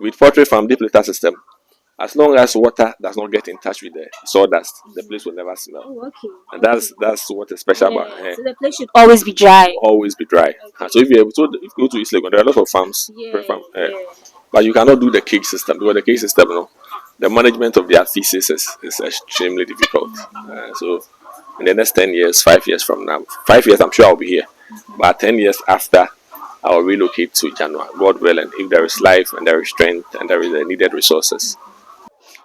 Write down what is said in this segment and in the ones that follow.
With poultry farm deep litter system, as long as water does not get in touch with the sawdust, the place will never smell. Oh, okay. And that's what is special about Yeah. So the place should always be dry. always be dry. So if if you go to East Legon, there are a lot of farms, Yeah. poultry farm, Yeah. but you cannot do the cage system because the cage system, the management of their feces is extremely difficult. So in the next 10 years, 5 years from now, 5 years, I'm sure I'll be here. But 10 years after, I will relocate to Janua, God willing, if there is life and there is strength and there is the needed resources.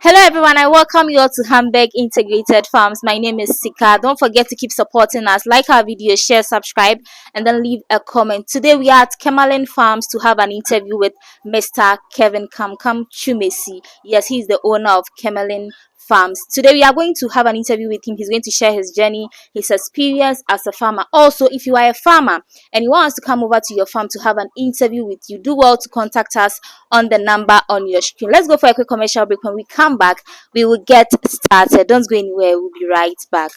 Hello everyone, I welcome you all to Hamburg Integrated Farms. My name is Sika. Don't forget to keep supporting us. Like our video, share, subscribe, and then leave a comment. Today we are at Kemalin Farms to have an interview with Mr. Kevin Kamkam Chumesi. Yes, he's the owner of Kemalin Farms. Today we are going to have an interview with him. He's going to share his journey, his experience as a farmer. Also, if you are a farmer and you want us to come over to your farm to have an interview with you, do well to contact us on the number on your screen. Let's go for a quick commercial break. When we come back, we will get started. Don't go anywhere. We'll be right back.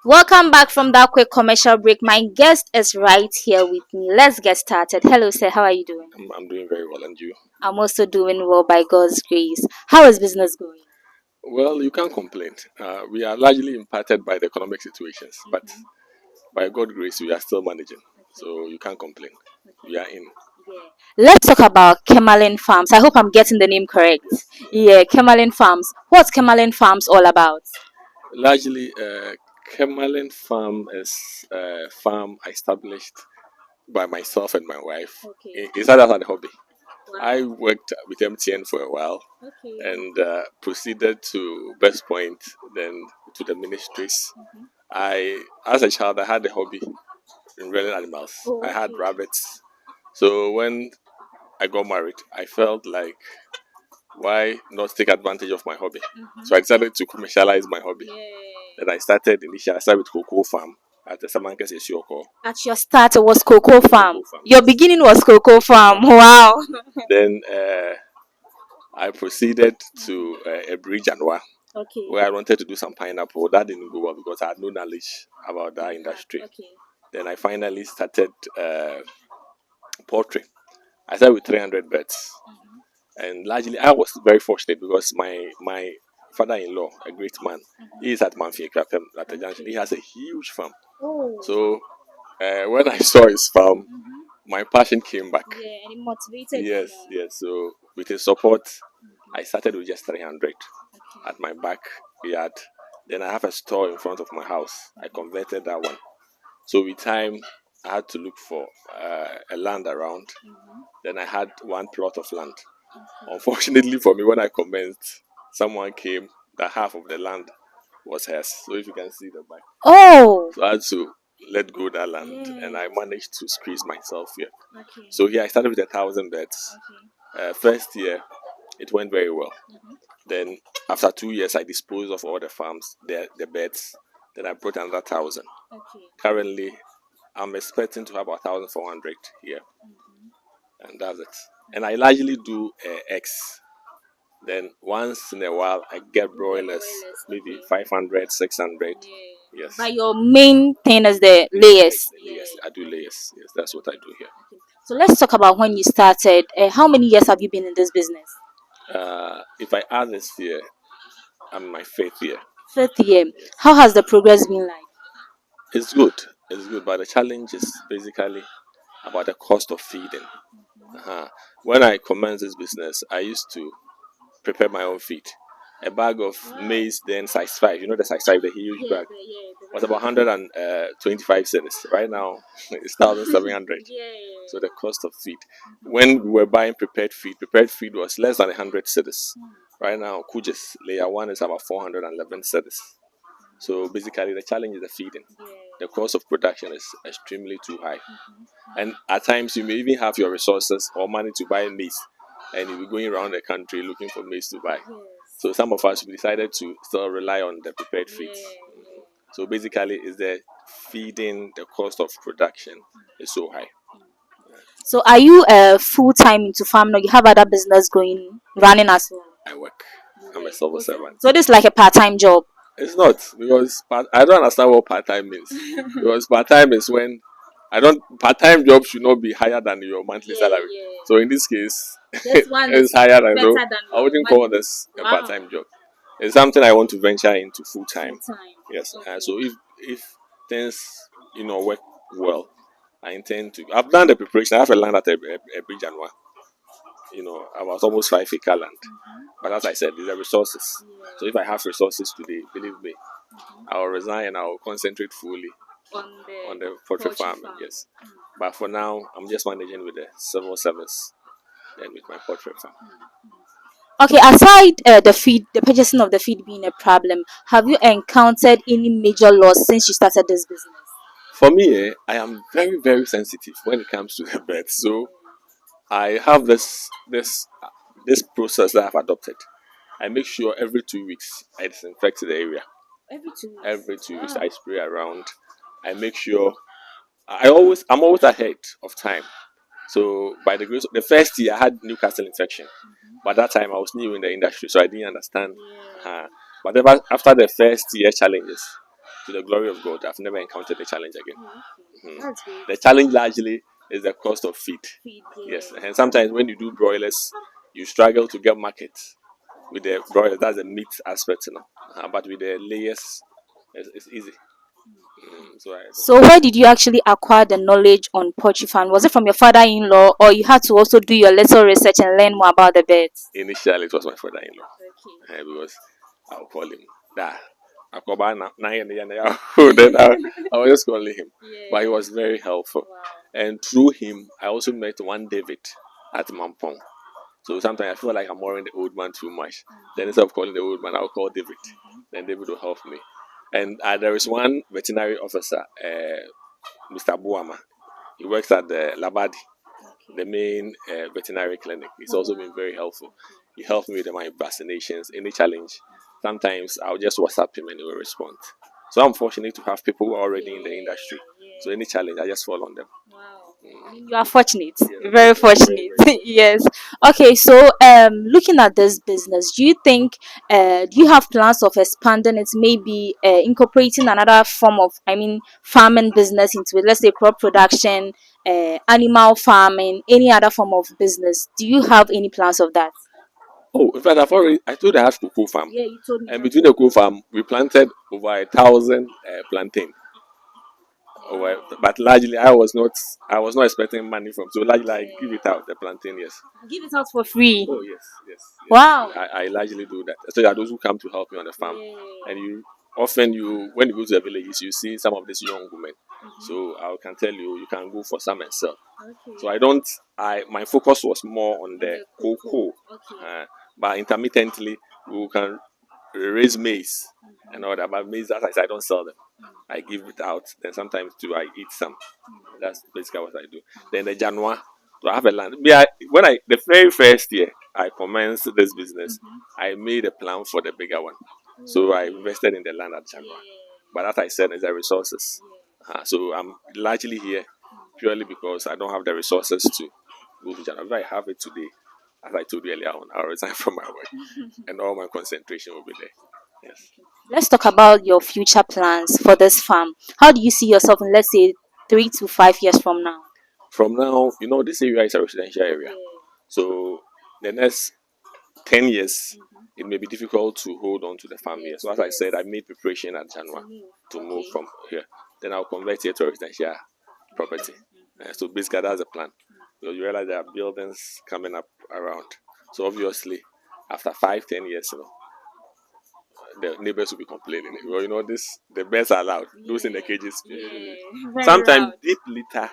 Welcome back from that quick commercial break. My guest is right here with me. Let's get started. Hello, sir. How are you doing? I'm doing very well, and you? I'm also doing well by God's grace. How is business going? Well, you can't complain. We are largely impacted by the economic situations, but by God's grace, we are still managing. So you can't complain. We are in. Let's talk about Kemalin Farms. I hope I'm getting the name correct. Yeah, Kemalin Farms. What's Kemalin Farms all about? Largely, Kemalin Farm is a farm established by myself and my wife. Okay. It's not as a hobby. Wow. I worked with MTN for a while Okay. and proceeded to Best Point, then to the ministries. As a child, I had a hobby in rearing animals. Oh, I had okay. rabbits. So when I got married, I felt like, why not take advantage of my hobby? So I decided to commercialize my hobby. Yeah. Then I started with cocoa farm at the Samankes Esioko. At your start, it was cocoa farm. Cocoa farm. Your beginning was cocoa farm. Wow. Then I proceeded to a bridge and Okay. where I wanted to do some pineapple. That didn't go well because I had no knowledge about that industry. Okay. Then I finally started poultry. I started with 300 birds. And largely, I was very fortunate because my father-in-law, a great man, he is at Manfi Krapem at the junction. He has a huge farm. Oh. So when I saw his farm, my passion came back. Yeah, and it motivated Yes, you. yes. So with his support, I started with just 300 at my backyard. Then I have a store in front of my house. I converted that one. So with time, I had to look for a land around. Then I had one plot of land. Unfortunately for me, when I commenced, someone came that half of the land was hers. So if you can see the back. Oh. So I had to let go that land, Yeah. and I managed to squeeze myself here. Okay. So here I started with 1,000 beds. Okay. First year, it went very well. Then after 2 years, I disposed of all the farms, the beds. Then I brought another 1,000. Okay. Currently, I'm expecting to have about 1,400 here, and that's it. And I largely do eggs. Then once in a while, I get broilers, maybe 500, 600. Yes. But your main thing is the layers. Yes, I do layers. Yes, that's what I do here. So let's talk about when you started. How many years have you been in this business? If I add this year, I'm in my 5th year. 5th year. How has the progress been like? It's good. It's good, but the challenge is basically about the cost of feeding. When I commenced this business, I used to prepare my own feed. A bag of maize, then size 5, you know the size 5, the huge bag, was about 125 cedis. Right now, it's 1,700. So the cost of feed. When we were buying prepared feed was less than 100 cedis. Right now, Kuja's layer 1 is about 411 cedis. So basically, the challenge is the feeding. The cost of production is extremely too high, and at times you may even have your resources or money to buy maize, and you'll be going around the country looking for maize to buy. So some of us decided to still rely on the prepared feeds. So basically, is the feeding, the cost of production is so high. So are you full time into farming, or you have other business going running as well? I work. I'm a civil servant. So this is like a part time job. It's not, because I don't understand what part time means. Because part time is when I don't part time job should not be higher than your monthly salary. So in this case, This one it's is higher than better so. than I your wouldn't call money. this a Wow. part time job. It's something I want to venture into full time. Full time. Yes. Okay. So if things work well, I intend to. I've done the preparation. I have a land at a bridge and one. About almost 5 acre land. But as I said, these are resources. So if I have resources today, believe me, I will resign and I will concentrate fully on the poultry farming. Yes. But for now, I'm just managing with the civil service and with my poultry farm. Okay, aside the purchasing of the feed being a problem, have you encountered any major loss since you started this business? For me, I am very, very sensitive when it comes to the birds. So I have this process that I've adopted. I make sure every 2 weeks I disinfect the area. Every 2 weeks I spray around. I make sure I'm always ahead of time. So by the grace of the first year I had Newcastle infection. But that time I was new in the industry, so I didn't understand. But after the first year challenges, to the glory of God, I've never encountered a challenge again. The challenge largely is the cost of feed. Yes, and sometimes when you do broilers, you struggle to get markets with the broilers. That's the meat aspect, but with the layers, it's easy. So where did you actually acquire the knowledge on poultry farm? Was it from your father-in-law, or you had to also do your little research and learn more about the birds? Initially, it was my father-in-law, because I'll call him that. Then I was just calling him, but he was very helpful. And through him, I also met one David at Mampong. So sometimes I feel like I'm worrying the old man too much. Then instead of calling the old man, I'll call David. Then David will help me. And there is one veterinary officer, Mr. Buama. He works at the Labadi, the main veterinary clinic. He's also been very helpful. He helped me with my vaccinations, any challenge. Sometimes I'll just WhatsApp him and he will respond. So I'm fortunate to have people who are already in the industry. So any challenge, I just fall on them. You are fortunate, very fortunate. Yes. Okay, so looking at this business, do you think do you have plans of expanding it, maybe incorporating another form of, farming business into it? Let's say crop production, animal farming, any other form of business. Do you have any plans of that? Oh, in fact, I told I have cocoa farm. Yeah, you told me. And between the cocoa farm, we planted over 1,000 plantain. But largely, I was not expecting money from. So largely, I give it out the plantain. Yes. Give it out for free. Oh yes, yes. Wow. I largely do that. So there are those who come to help me on the farm, and when you go to the villages, you see some of these young women. So I can tell you, you can go for some and sell. So my focus was more on the cocoa, but intermittently we can raise maize and all that. But maize, as I said, I don't sell them. I give it out. Then sometimes too, I eat some. That's basically what I do. Then the January, so I have a land. The very first year I commenced this business, I made a plan for the bigger one. So I invested in the land at January. But as I said, it's the resources. So I'm largely here purely because I don't have the resources to go to January. If I have it today, as I told you earlier on, I'll resign from my work and all my concentration will be there. Yes. Let's talk about your future plans for this farm. How do you see yourself in, let's say, 3 to 5 years from now? From now, this area is a residential area. So the next 10 years, it may be difficult to hold on to the farm here. So as I said, I made preparation at January to move from here. Then I'll convert it to a residential property. So basically, that's the plan. Because you realize there are buildings coming up around. So obviously, after 5, 10 years, the neighbors will be complaining. Well, the birds are loud. Those in the cages. Sometimes deep litter.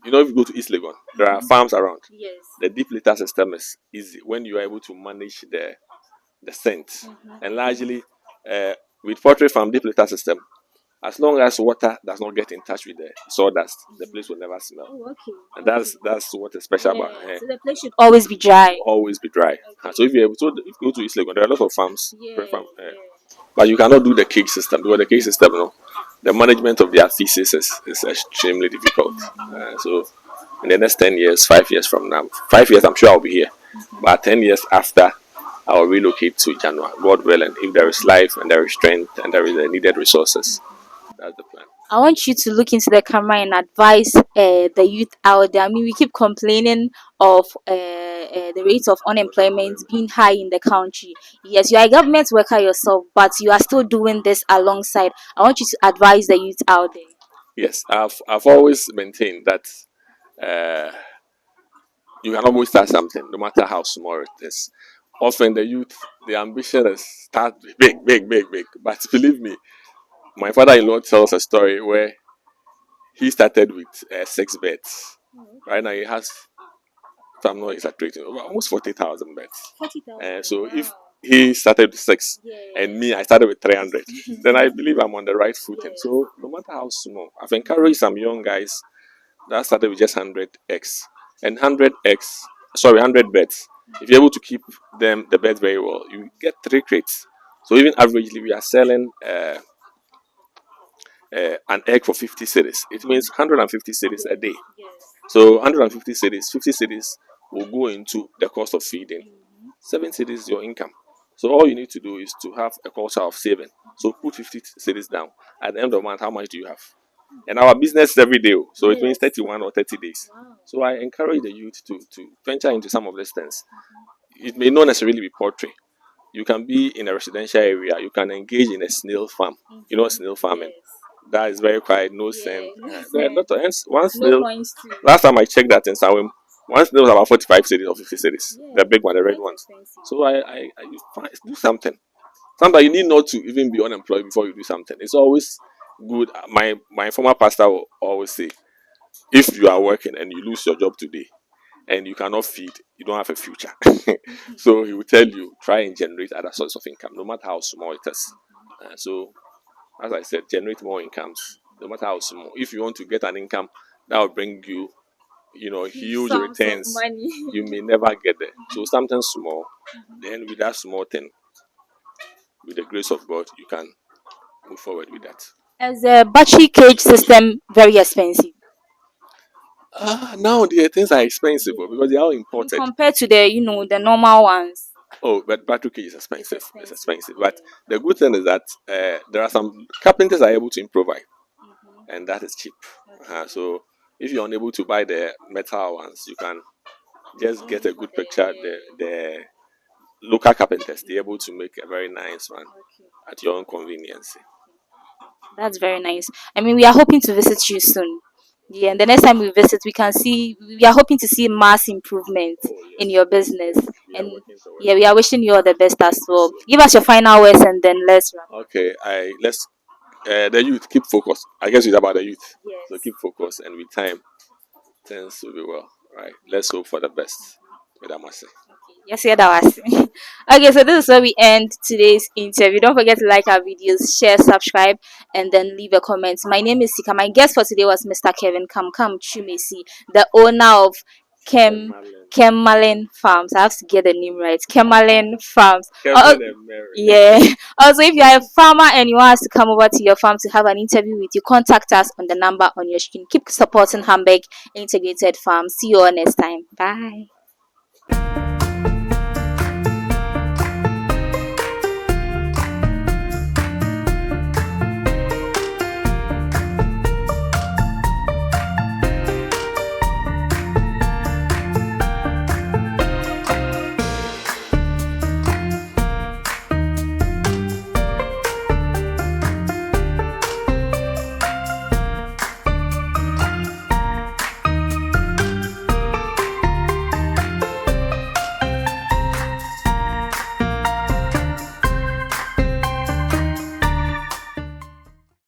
If you go to East Legon, there are farms around. Yes. The deep litter system is easy when you are able to manage the scent. And largely, With poultry farm, deep litter system, as long as water does not get in touch with the sawdust, the place will never smell. Oh, okay. And Okay. that's what is special about Yeah. So the place should always be dry. always be dry. Okay. So if you go to East Legon, there are a lot of farms, Yeah. poultry farm, Yeah. but you cannot do the cage system because the cage system, the management of their thesis is extremely difficult. So in the next 10 years, 5 years from now, 5 years, I'm sure I'll be here. But 10 years after, I will relocate to Janua, God willing, if there is life and there is strength and there is the needed resources. That's the plan. I want you to look into the camera and advise the youth out there. I mean, we keep complaining of the rate of unemployment being high in the country. Yes, you are a government worker yourself, but you are still doing this alongside. I want you to advise the youth out there. Yes, I've always maintained that uh, you can always start something, no matter how small it is. Often the youth, the ambition is start big, big, big, big. But believe me, my father-in-law tells a story where he started with 6 beds. Right now he has, if I'm not exaggerating, almost 40,000 beds. 40,000. So if he started with six Yeah. and me, I started with 300, then I believe I'm on the right footing. So no matter how small, I've encouraged some young guys that started with just 100 eggs and 100 beds. If you're able to keep the beds very well, you get 3 crates. So even averagely, we are selling an egg for 50 cities. It means 150 cities a day. Yes. So 150 cities, 50 cities will go into the cost of feeding. 7 cities is your income. So all you need to do is to have a culture of saving. So put 50 cities down. At the end of the month, how much do you have? And our business is every day. So it means 31 or 30 days. Wow. So I encourage the youth to venture into some of these things. It may not necessarily be poultry. You can be in a residential area. You can engage in a snail farm. You know snail farming. That is very quiet, no scent. There are not hence one No snail. points too. Last time I checked that in Sawim, one snail was about 45 cities or 50 cities. The big one, the red ones. So I do something. Sometimes you need not to even be unemployed before you do something. It's always good. My former pastor will always say, if you are working and you lose your job today and you cannot feed, you don't have a future. So he will tell you, try and generate other sources of income, no matter how small it is. So as I said, generate more incomes, no matter how small. If you want to get an income that will bring you, huge Sums of returns, money. you may never get there. So something small, then with that small thing, with the grace of God, you can move forward with that. As a battery cage system very expensive Now the things are expensive because they are all imported. compared to the normal ones? Oh, but battery cage is expensive. It's expensive. But the good thing is that there are some carpenters are able to improvise, and that is cheap. So if you're unable to buy the metal ones, you can just get a good picture. The local carpenters, they're able to make a very nice one at your own convenience. That's very nice. I mean, we are hoping to visit you soon. Yeah, and the next time we visit, we are hoping to see mass improvement Oh in yes, your business. we are And working towards yeah, we are wishing you all the best as well. it. Give us your final words and then let's wrap. Okay, I let's the youth keep focused. I guess it's about the youth. So Yes. keep focused, and with time, things will be well. Right. Let's hope for the best. With that much. Yes, yeah, that was. Okay, so this is where we end today's interview. Don't forget to like our videos, share, subscribe, and then leave a comment. My name is Sika. My guest for today was Mr. Kevin Kamkam Chumesi, the owner of Kem Kemalin Farms. I have to get the name right. Kemalin Farms. Kevin and Mary. Yeah. Also, if you are a farmer and you want us to come over to your farm to have an interview with you, contact us on the number on your screen. Keep supporting Hamburg Integrated Farms. See you all next time. Bye.